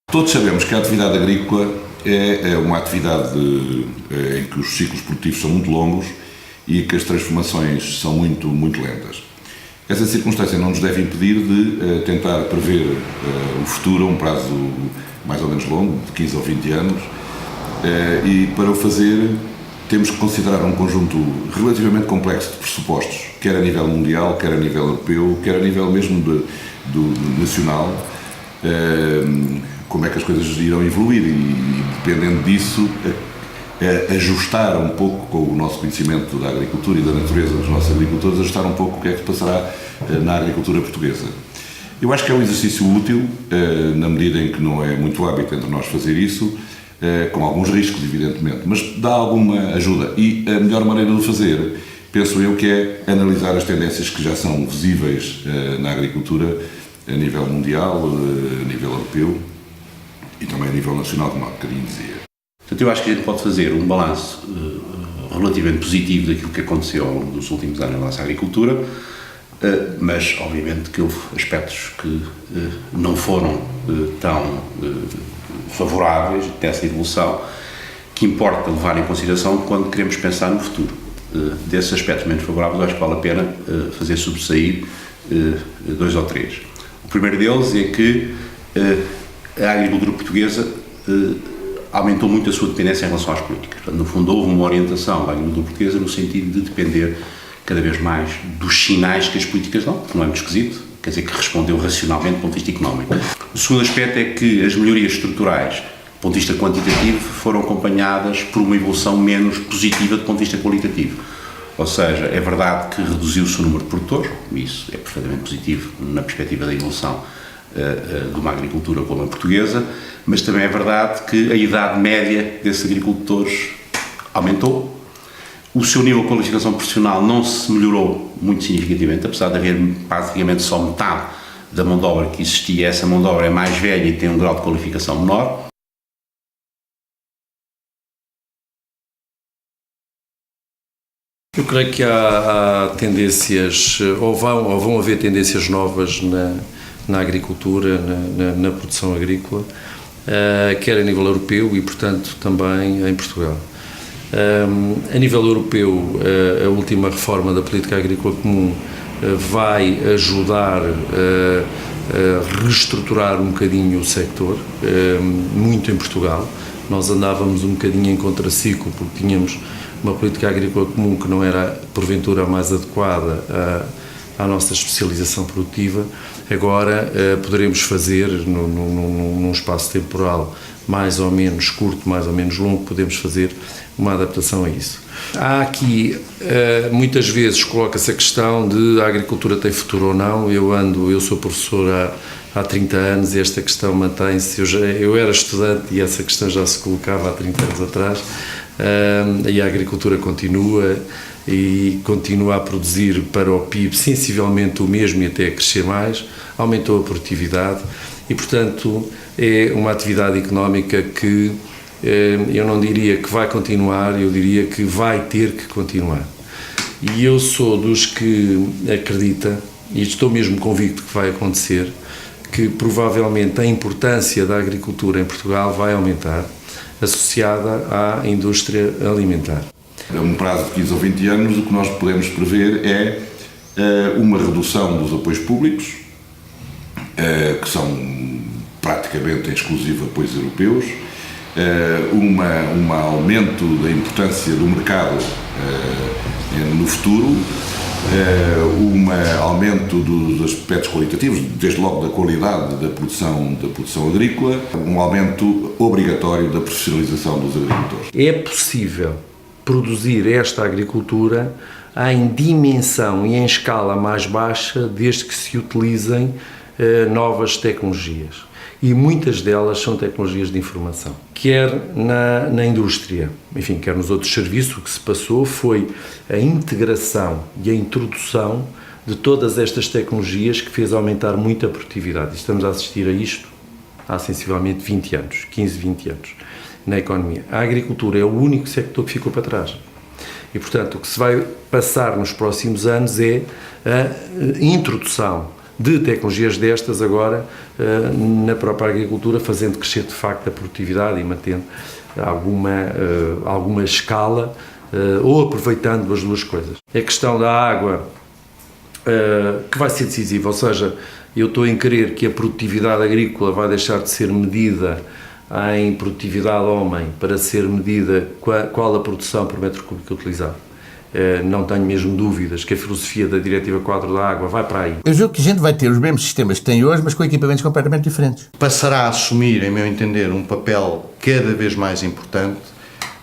Todos sabemos que a atividade agrícola é uma atividade em que os ciclos produtivos são muito longos e que as transformações são muito lentas. Essa circunstância não nos deve impedir de tentar prever o futuro a um prazo mais ou menos longo, de 15 ou 20 anos, e para o fazer temos que considerar um conjunto relativamente complexo de pressupostos, quer a nível mundial, quer a nível europeu, quer a nível mesmo do nacional, como é que as coisas irão evoluir e dependendo disso, ajustar um pouco com o nosso conhecimento da agricultura e da natureza dos nossos agricultores, ajustar um pouco o que é que se passará na agricultura portuguesa. Eu acho que é um exercício útil, na medida em que não é muito hábito entre nós fazer isso, com alguns riscos, evidentemente, mas dá alguma ajuda. E a melhor maneira de o fazer, penso eu, que é analisar as tendências que já são visíveis na agricultura a nível mundial, a nível europeu e também a nível nacional, como há bocadinho dizia. Portanto, eu acho que a gente pode fazer um balanço relativamente positivo daquilo que aconteceu ao longo dos últimos anos na nossa agricultura, mas, obviamente, que houve aspectos que não foram tão favoráveis dessa evolução, que importa levar em consideração quando queremos pensar no futuro. Desses aspectos menos favoráveis, acho que vale a pena fazer sobressair dois ou três. O primeiro deles é que a agricultura portuguesa aumentou muito a sua dependência em relação às políticas. Portanto, no fundo, houve uma orientação da agricultura portuguesa no sentido de depender cada vez mais dos sinais que as políticas dão, que não é muito esquisito, quer dizer, que respondeu racionalmente do ponto de vista económico. O segundo aspecto é que as melhorias estruturais, do ponto de vista quantitativo, foram acompanhadas por uma evolução menos positiva do ponto de vista qualitativo. Ou seja, é verdade que reduziu-se o número de produtores, e isso é perfeitamente positivo na perspectiva da evolução de uma agricultura como a portuguesa, mas também é verdade que a idade média desses agricultores aumentou. O seu nível de qualificação profissional não se melhorou muito significativamente, apesar de haver praticamente só metade da mão de obra que existia. Essa mão de obra é mais velha e tem um grau de qualificação menor. Eu creio que há tendências, ou vão haver tendências novas na agricultura, na produção agrícola, quer a nível europeu e, portanto, também em Portugal. A nível europeu, a última reforma da política agrícola comum vai ajudar a reestruturar um bocadinho o sector, muito em Portugal. Nós andávamos um bocadinho em contraciclo porque tínhamos uma política agrícola comum que não era, porventura, a mais adequada à nossa especialização produtiva. Agora poderemos fazer, num espaço temporal mais ou menos curto, mais ou menos longo, podemos fazer uma adaptação a isso. Há aqui, muitas vezes, coloca-se a questão de a agricultura tem futuro ou não. Eu sou professor há 30 anos e esta questão mantém-se. Eu era estudante e essa questão já se colocava há 30 anos atrás. E a agricultura continua e continua a produzir para o PIB sensivelmente o mesmo e até a crescer mais, aumentou a produtividade e, portanto, é uma atividade económica que eu não diria que vai continuar, eu diria que vai ter que continuar. E eu sou dos que acredita, e estou mesmo convicto que vai acontecer, que provavelmente a importância da agricultura em Portugal vai aumentar, associada à indústria alimentar. A um prazo de 15 ou 20 anos, o que nós podemos prever é uma redução dos apoios públicos, que são praticamente em exclusivo apoios europeus, um aumento da importância do mercado no futuro, um aumento dos aspectos qualitativos, desde logo da qualidade da produção agrícola, um aumento obrigatório da profissionalização dos agricultores. É possível produzir esta agricultura em dimensão e em escala mais baixa desde que se utilizem novas tecnologias. e muitas delas são tecnologias de informação. Quer na indústria, enfim, quer nos outros serviços, o que se passou foi a integração e a introdução de todas estas tecnologias que fez aumentar muito a produtividade. E estamos a assistir a isto há sensivelmente 20 anos, 15, 20 anos, na economia. A agricultura é o único sector que ficou para trás. E, portanto, o que se vai passar nos próximos anos é a introdução de tecnologias destas agora na própria agricultura, fazendo crescer de facto a produtividade e mantendo alguma escala ou aproveitando as duas coisas. A questão da água que vai ser decisiva, ou seja, eu estou em crer que a produtividade agrícola vai deixar de ser medida em produtividade homem para ser medida qual a produção por metro cúbico utilizado. Não tenho mesmo dúvidas que a filosofia da Diretiva 4 da Água vai para aí. Eu julgo que a gente vai ter os mesmos sistemas que tem hoje, mas com equipamentos completamente diferentes. Passará a assumir, em meu entender, um papel cada vez mais importante,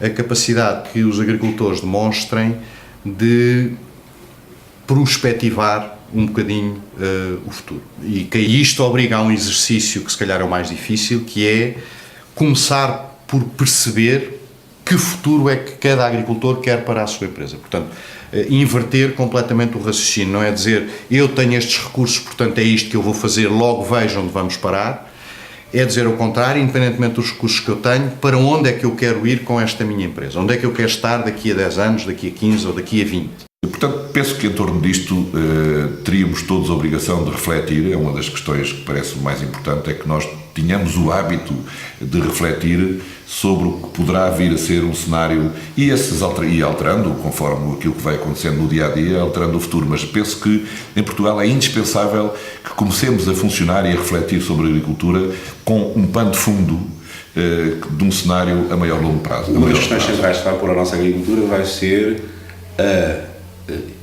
a capacidade que os agricultores demonstrem de prospectivar um bocadinho o futuro. E que isto obriga a um exercício que se calhar é o mais difícil, que é começar por perceber que futuro é que cada agricultor quer para a sua empresa. Portanto, inverter completamente o raciocínio, não é dizer eu tenho estes recursos, portanto é isto que eu vou fazer, logo vejo onde vamos parar, é dizer o contrário, independentemente dos recursos que eu tenho, para onde é que eu quero ir com esta minha empresa, onde é que eu quero estar daqui a 10 anos, daqui a 15 ou daqui a 20. Portanto, penso que em torno disto teríamos todos a obrigação de refletir. É uma das questões que parece mais importante, é que nós tenhamos o hábito de refletir sobre o que poderá vir a ser um cenário e alterando, conforme aquilo que vai acontecendo no dia-a-dia, alterando o futuro. Mas penso que em Portugal é indispensável que comecemos a funcionar e a refletir sobre a agricultura com um pano de fundo de um cenário a maior longo prazo. Uma das questões centrais que vai pôr a nossa agricultura vai ser a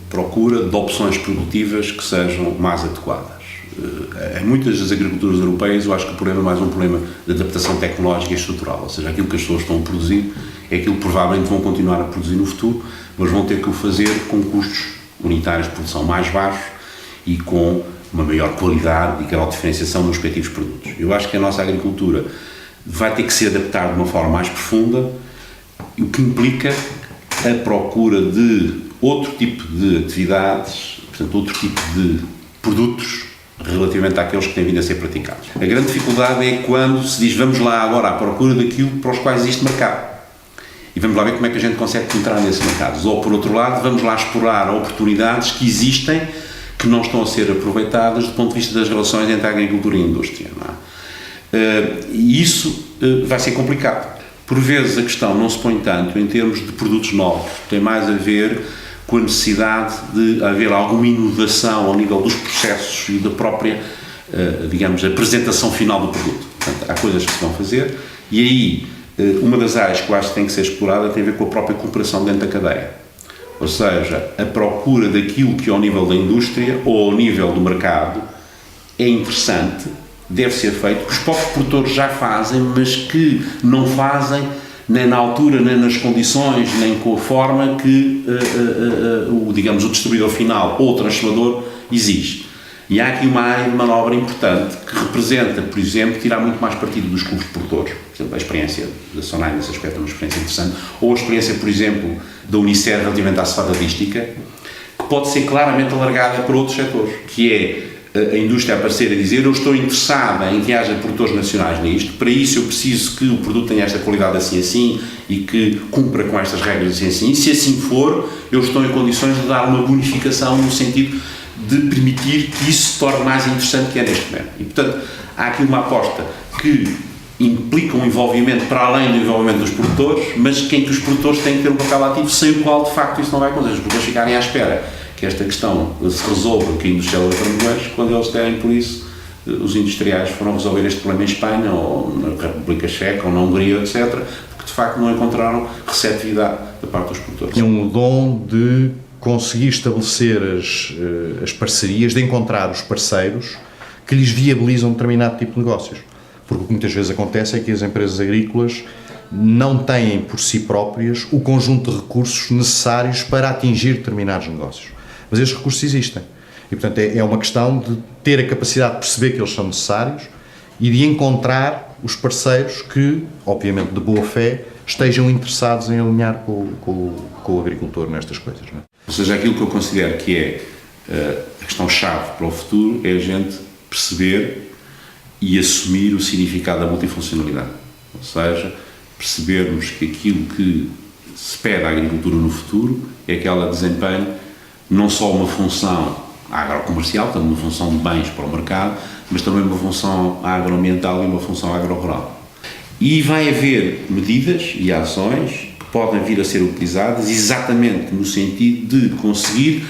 procura de opções produtivas que sejam mais adequadas. Em muitas das agriculturas europeias, eu acho que o problema é mais um problema de adaptação tecnológica e estrutural, ou seja, aquilo que as pessoas estão a produzir é aquilo que provavelmente vão continuar a produzir no futuro, mas vão ter que o fazer com custos unitários de produção mais baixos e com uma maior qualidade e grau de diferenciação nos respectivos produtos. Eu acho que a nossa agricultura vai ter que se adaptar de uma forma mais profunda, o que implica a procura de outro tipo de atividades, portanto, outro tipo de produtos relativamente àqueles que têm vindo a ser praticados. A grande dificuldade é quando se diz vamos lá agora à procura daquilo para os quais existe mercado e vamos lá ver como é que a gente consegue entrar nesses mercados. Ou, por outro lado, vamos lá explorar oportunidades que existem que não estão a ser aproveitadas do ponto de vista das relações entre a agricultura e a indústria. Não é? E isso vai ser complicado. Por vezes a questão não se põe tanto em termos de produtos novos, tem mais a ver com a necessidade de haver alguma inovação ao nível dos processos e da própria, digamos, apresentação final do produto. Portanto, há coisas que se vão fazer e aí uma das áreas que eu acho que tem que ser explorada tem a ver com a própria cooperação dentro da cadeia. Ou seja, a procura daquilo que ao nível da indústria ou ao nível do mercado é interessante, deve ser feito, que os próprios produtores já fazem, mas que não fazem nem na altura, nem nas condições, nem com a forma que digamos, o distribuidor final ou o transformador exige. E há aqui uma área de manobra importante que representa, por exemplo, tirar muito mais partido dos clubes de produtores. Por exemplo, a experiência da Sonai nesse aspecto é uma experiência interessante, ou a experiência, por exemplo, da Unicer relativamente à cefadadística, que pode ser claramente alargada para outros setores, que é a indústria a aparecer a dizer eu estou interessada em que haja produtores nacionais nisto, para isso eu preciso que o produto tenha esta qualidade assim e que cumpra com estas regras assim, se assim for, eu estou em condições de dar uma bonificação no sentido de permitir que isso se torne mais interessante que é neste momento. E, portanto, há aqui uma aposta que implica um envolvimento para além do envolvimento dos produtores, mas que em que os produtores têm que ter um papel ativo, sem o qual, de facto, isso não vai acontecer. Os produtores ficarem à espera que esta questão se resolva, que a indústria leva para milhões, quando eles derem por isso, os industriais foram resolver este problema em Espanha, ou na República Checa, ou na Hungria, etc., porque de facto não encontraram receptividade da parte dos produtores. Tem um dom de conseguir estabelecer as parcerias, de encontrar os parceiros que lhes viabilizam determinado tipo de negócios. Porque o que muitas vezes acontece é que as empresas agrícolas não têm por si próprias o conjunto de recursos necessários para atingir determinados negócios. Mas estes recursos existem. E, portanto, é uma questão de ter a capacidade de perceber que eles são necessários e de encontrar os parceiros que, obviamente de boa fé, estejam interessados em alinhar com o agricultor nestas coisas. Não é? Ou seja, aquilo que eu considero que é a questão-chave para o futuro é a gente perceber e assumir o significado da multifuncionalidade. Ou seja, percebermos que aquilo que se pede à agricultura no futuro é que ela desempenhe não só uma função agrocomercial, portanto uma função de bens para o mercado, mas também uma função agroambiental e uma função agro-rural. E vai haver medidas e ações que podem vir a ser utilizadas exatamente no sentido de conseguir,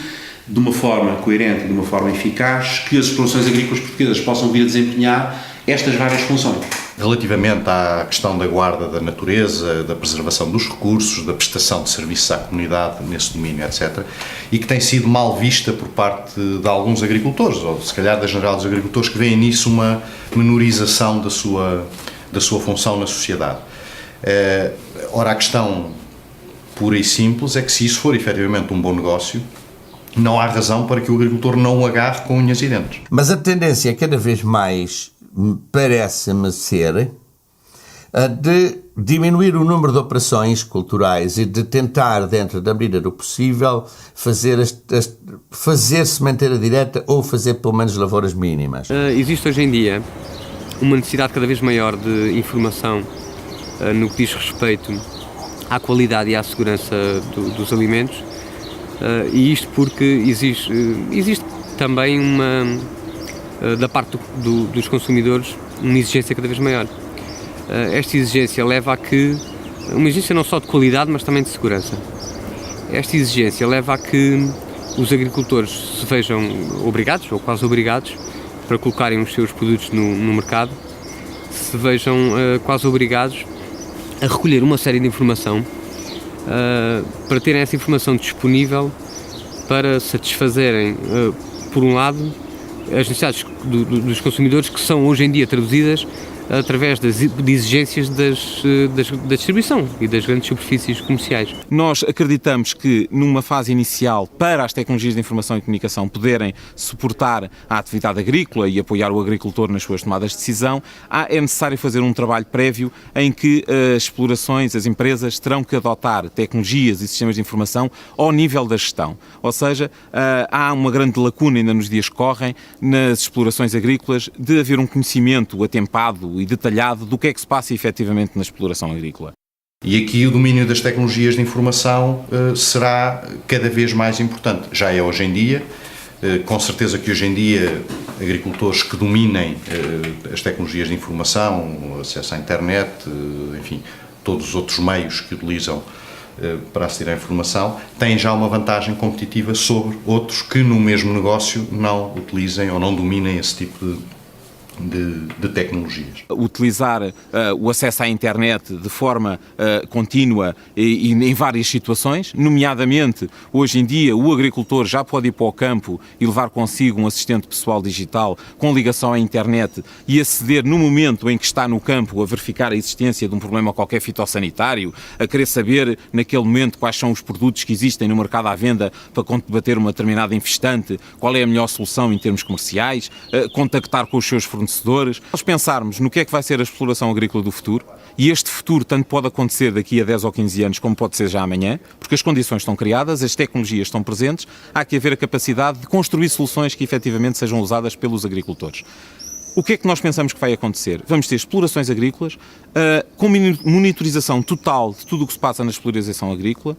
de uma forma coerente, de uma forma eficaz, que as explorações agrícolas portuguesas possam vir a desempenhar estas várias funções. Relativamente à questão da guarda da natureza, da preservação dos recursos, da prestação de serviços à comunidade nesse domínio, etc., e que tem sido mal vista por parte de alguns agricultores, ou se calhar da general dos agricultores, que veem nisso uma menorização da sua função na sociedade. Ora, a questão pura e simples é que se isso for efetivamente um bom negócio, não há razão para que o agricultor não o agarre com unhas e dentes. Mas a tendência é cada vez mais, parece-me ser, de diminuir o número de operações culturais e de tentar, dentro da medida do possível, fazer sementeira direta ou fazer pelo menos lavouras mínimas. Existe hoje em dia uma necessidade cada vez maior de informação no que diz respeito à qualidade e à segurança dos alimentos, e isto porque existe também da parte dos consumidores uma exigência cada vez maior. Esta exigência leva a que, uma exigência não só de qualidade, mas também de segurança. Esta exigência leva a que os agricultores se vejam obrigados, ou quase obrigados, para colocarem os seus produtos no mercado, se vejam quase obrigados a recolher uma série de informação para terem essa informação disponível para satisfazerem, por um lado, as necessidades dos consumidores, que são hoje em dia traduzidas através de exigências da distribuição e das grandes superfícies comerciais. Nós acreditamos que numa fase inicial, para as tecnologias de informação e comunicação poderem suportar a atividade agrícola e apoiar o agricultor nas suas tomadas de decisão, é necessário fazer um trabalho prévio em que as explorações, as empresas terão que adotar tecnologias e sistemas de informação ao nível da gestão. Ou seja, há uma grande lacuna ainda nos dias que correm nas explorações agrícolas de haver um conhecimento atempado e detalhado do que é que se passa efetivamente na exploração agrícola. E aqui o domínio das tecnologias de informação será cada vez mais importante. Já é hoje em dia, com certeza que hoje em dia agricultores que dominem as tecnologias de informação, acesso à internet, enfim, todos os outros meios que utilizam para aceder à informação, têm já uma vantagem competitiva sobre outros que no mesmo negócio não utilizem ou não dominem esse tipo de tecnologias. Utilizar o acesso à internet de forma contínua e em várias situações, nomeadamente, hoje em dia, o agricultor já pode ir para o campo e levar consigo um assistente pessoal digital com ligação à internet e aceder no momento em que está no campo a verificar a existência de um problema qualquer fitossanitário, a querer saber naquele momento quais são os produtos que existem no mercado à venda para combater uma determinada infestante, qual é a melhor solução em termos comerciais, contactar com os seus fornecedores. Nós pensarmos no que é que vai ser a exploração agrícola do futuro, e este futuro tanto pode acontecer daqui a 10 ou 15 anos como pode ser já amanhã, porque as condições estão criadas, as tecnologias estão presentes, há que haver a capacidade de construir soluções que efetivamente sejam usadas pelos agricultores. O que é que nós pensamos que vai acontecer? Vamos ter explorações agrícolas com monitorização total de tudo o que se passa na exploração agrícola,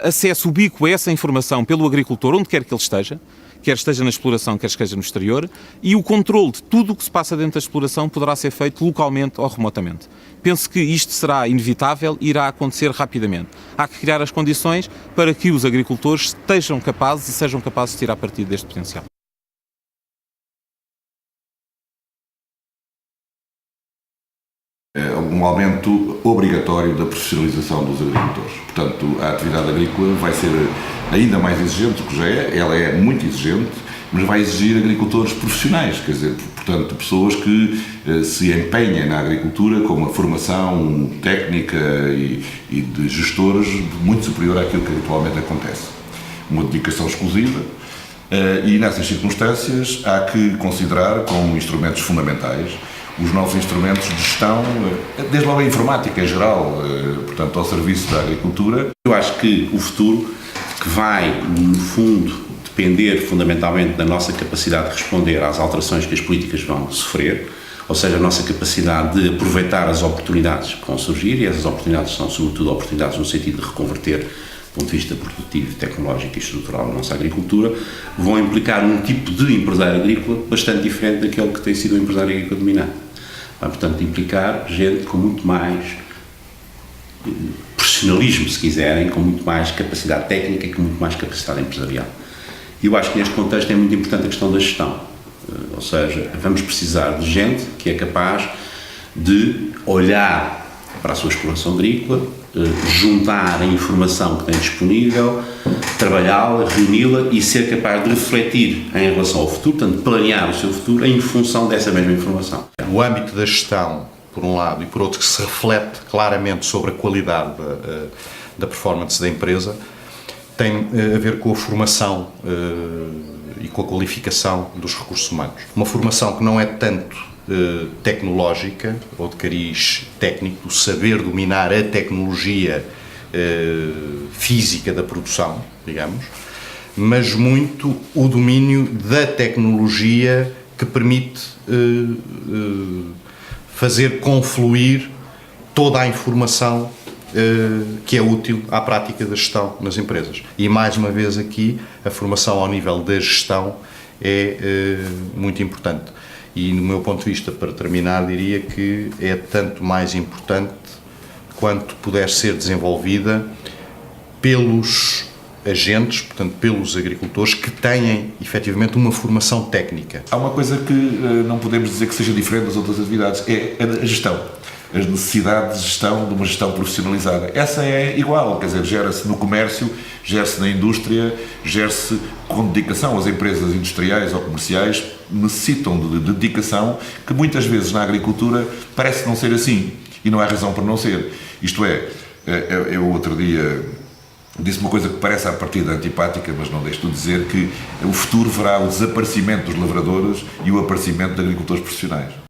acesso ubíquo a essa informação pelo agricultor, onde quer que ele esteja, quer esteja na exploração, quer esteja no exterior, e o controle de tudo o que se passa dentro da exploração poderá ser feito localmente ou remotamente. Penso que isto será inevitável e irá acontecer rapidamente. Há que criar as condições para que os agricultores estejam capazes e sejam capazes de tirar partido deste potencial. Um aumento obrigatório da profissionalização dos agricultores. Portanto, a atividade agrícola vai ser ainda mais exigente do que já é, ela é muito exigente, mas vai exigir agricultores profissionais, quer dizer, portanto, pessoas que se empenhem na agricultura com uma formação técnica e de gestores muito superior àquilo que habitualmente acontece. Uma dedicação exclusiva, e nessas circunstâncias há que considerar como instrumentos fundamentais os novos instrumentos de gestão, desde logo a informática em geral, portanto, ao serviço da agricultura. Eu acho que o futuro, que vai, no fundo, depender fundamentalmente da nossa capacidade de responder às alterações que as políticas vão sofrer, ou seja, a nossa capacidade de aproveitar as oportunidades que vão surgir, e essas oportunidades são, sobretudo, oportunidades no sentido de reconverter, do ponto de vista produtivo, tecnológico e estrutural, a nossa agricultura, vão implicar um tipo de empresário agrícola bastante diferente daquele que tem sido o empresário agrícola dominante. Vai, portanto, implicar gente com muito mais profissionalismo, se quiserem, com muito mais capacidade técnica e com muito mais capacidade empresarial. E eu acho que neste contexto é muito importante a questão da gestão. Ou seja, vamos precisar de gente que é capaz de olhar para a sua exploração agrícola, juntar a informação que tem disponível, trabalhá-la, reuni-la e ser capaz de refletir em relação ao futuro, portanto, planear o seu futuro em função dessa mesma informação. O âmbito da gestão, por um lado, e por outro, que se reflete claramente sobre a qualidade da performance da empresa, tem a ver com a formação e com a qualificação dos recursos humanos. Uma formação que não é tanto tecnológica ou de cariz técnico, saber dominar a tecnologia física da produção, digamos, mas muito o domínio da tecnologia que permite fazer confluir toda a informação que é útil à prática da gestão nas empresas. E mais uma vez aqui, a formação ao nível da gestão é muito importante. E no meu ponto de vista, para terminar, diria que é tanto mais importante quanto puder ser desenvolvida pelos agentes, portanto pelos agricultores que têm efetivamente uma formação técnica. Há uma coisa que não podemos dizer que seja diferente das outras atividades, é a gestão. As necessidades de gestão, de uma gestão profissionalizada. Essa é igual, quer dizer, gera-se no comércio, gera-se na indústria, gera-se com dedicação. As empresas industriais ou comerciais necessitam de dedicação que muitas vezes na agricultura parece não ser assim. E não há razão para não ser. Isto é, eu outro dia disse uma coisa que parece à partida antipática, mas não deixo de dizer que o futuro verá o desaparecimento dos lavradores e o aparecimento de agricultores profissionais.